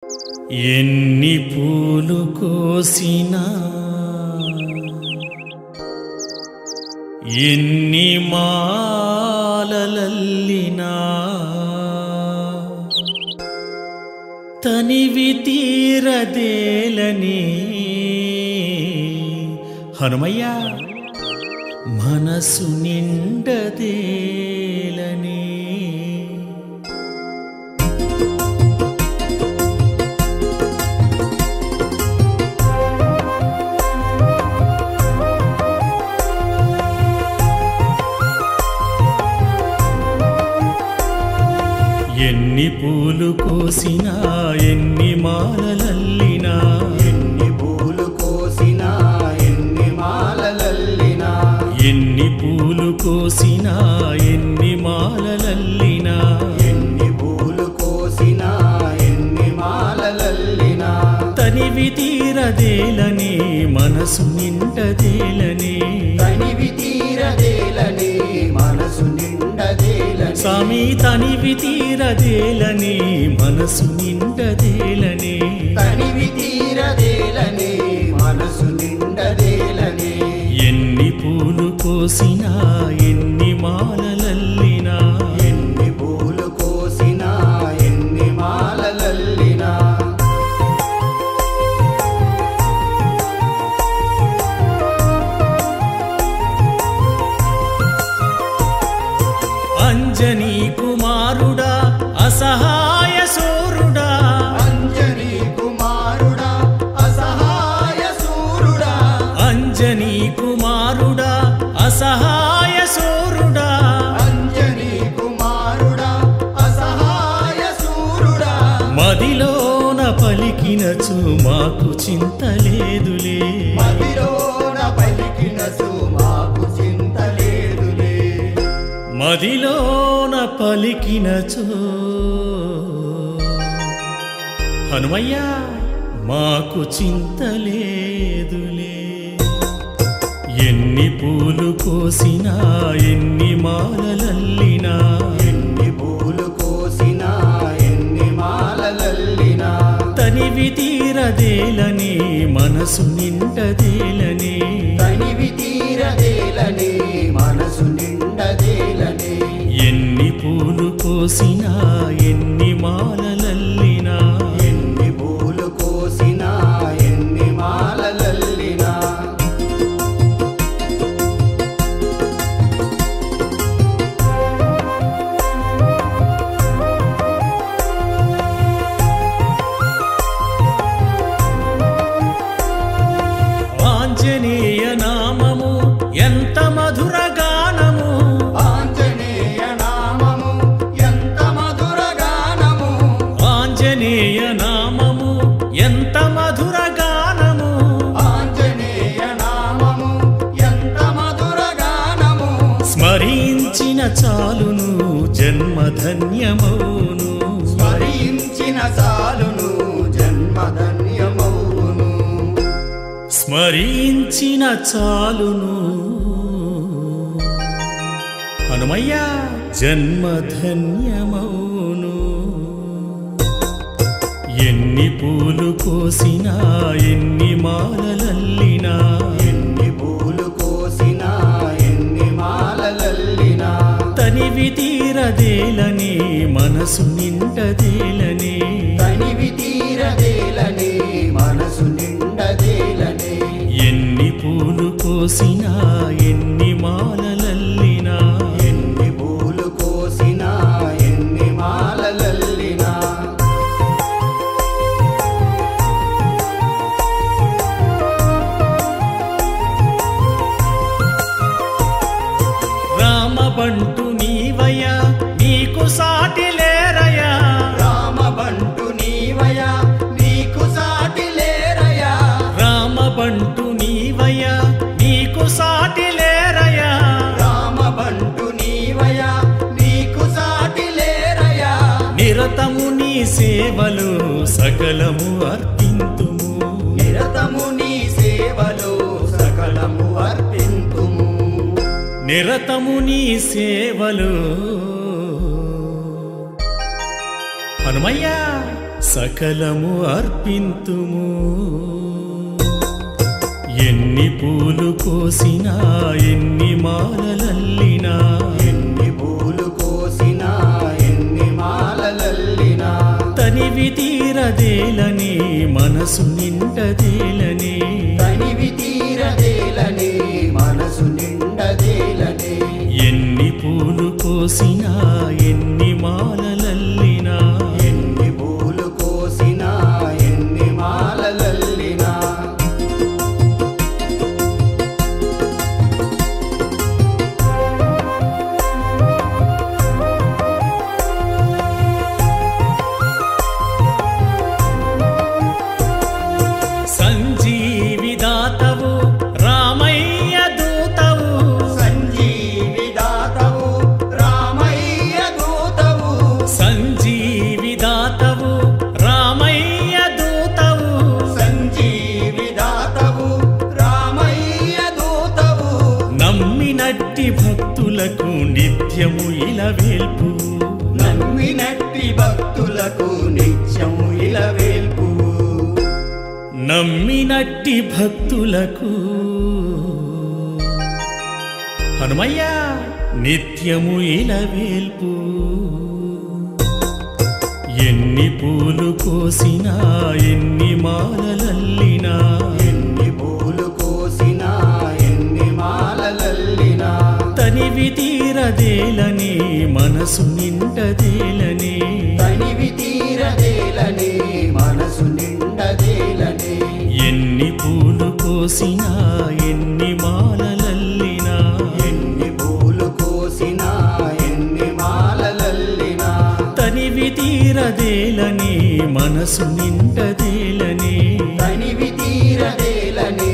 ఎన్ని పూలు కోసినా ఎన్ని మాలలల్లినా తనివి తీరదేలని హనుమయ్య మనసు నిండదేలని ఎన్ని పూలు కోసినా ఎన్ని మాలలల్లినా ఎన్ని పూలు కోసినా ఎన్ని మాలలల్లినా ఎన్ని పూలు కోసినా ఎన్ని మాలలల్లినా ఎన్ని పూలు కోసినా ఎన్ని మాలలల్లినా తనివి తీరదేలని మనసు నిండదేలని తనివి తీరదేలని మనసు నిండదేలని స్వామి తనివి తీరదేలని మనసు నిండదేలని తనివి తీరదేలని మనసు నిండదేలని ఎన్ని పూలు కోసినా ఎన్ని మాలలల్లినా ఎన్ని పూలు కోసినా ఎన్ని మాలలల్లినా అంజనీ కుమారుడా అసహాయ శూరుడా అంజనీ కుమారుడా అసహాయ శూరుడా అంజనీ కుమారుడా అసహాయ శూరుడా అంజనీ కుమారుడా అసహాయ శూరుడా మదిలోన పలికినచు మాకు చింత లేదులే మదిలోన పలికినచు మాకు చింత లేదులే మదిలోన పలికినచో హనుమయ్య మాకు చింత లేదులే ఎన్ని పూలు కోసినా ఎన్ని మాలలల్లినా ఎన్ని పూలు కోసినా ఎన్ని మాలలల్లినా తనివి తీరదేలని మనసు నిండదేలని తనివి తీరదేలని మనసు నిండదేలని ఎన్ని పూలు కోసినా ఎన్ని మాలలల్లినా ఎన్ని పూలు కోసినా ఎన్ని మాలలల్లినా ఆంజనేయ నామము ఎంత మధుర గానము ఆంజనేయ నామము ఎంత మధుర గానము ఆంజనేయ నామము ఎంత మధుర గానము ఆంజనేయ నామము ఎంత మధుర గానము స్మరించిన చాలును జన్మధన్యమౌను స్మరించిన చాలును జన్మధన్యమౌను స్మరించిన చాలును హనుమయ్య జన్మధన్యమౌను ఎన్ని పూలు కోసినా ఎన్ని మాలలల్లినా ఎన్ని పూలు కోసినా ఎన్ని మాలలల్లినా తనివి తీరదేలని మనసు నిండదేలని తనివి తీరదేలని మనసు నిండదేలని ఎన్ని పూలు కోసినా ఎన్ని మాలలల్లినా ఎన్ని పూలు కోసినా ఎన్ని మాలలల్లినా రామబంటు నీవయ్యా నీకు సాటి లేరయ్యా రామబంటు నీవయ్యా నీకు సాటి లేరయ్యా రామబంటు నీవయ్యా నీకు సాటి లేరయ్యా రామబంటు నీవయ్యా నీకు సాటి లేరయ్యా నిరతము నీ సేవలు సకలము అర్పింతుము నిరతము నీ సేవలు సకలము అర్పింతుము నిరతము నీ సేవలు హనుమయ్య సకలము అర్పింతుము. ఎన్ని పూలు కోసినా ఎన్ని మాలలల్లినా, ఎన్ని పూలు కోసినా ఎన్ని మాలలల్లినా, తనివి తీరదేలని మనసు నిండదేలని, తనివి తీరదేలని మనసు నిండదేలని. ఎన్ని పూలు కోసినా ఎన్ని మాలలల్లినా, ఎన్ని పూలు కోసినా ఎన్ని మాలలల్లినా, సంజీవిదాతవు రామయ్య దూతవు, సంజీవిదాతవు రామయ్య దూతవు, సంజీవిదాతవు రామయ్య దూతవు, సంజీవిదాతవు రామయ్య దూతవు. నమ్మినట్టి భక్తులకు నిత్యము ఇలవేల్పు, నమ్మినట్టి భక్తులకు నిత్యము ఇలవేల్పు, నమ్మినట్టి భక్తులకు హనుమయ్య నిత్యము ఇలవేల్పు. ఎన్ని పూలు కోసినా ఎన్ని మాలలల్లినా, ఎన్ని పూలు కోసినా ఎన్ని మాలలల్లినా, తనివి తీరదేలని మనసు నిండదేలని, తనివి తీరదేలని మనసు నిండదేలని. ఎన్ని పూలు కోసినా ఎన్ని మాలలల్లినా, ఎన్ని పూలు కోసినా ఎన్ని మాలలల్లినా, తనివి తీరదేలని మనసు నిండదేలని, తనివి తీరదేలని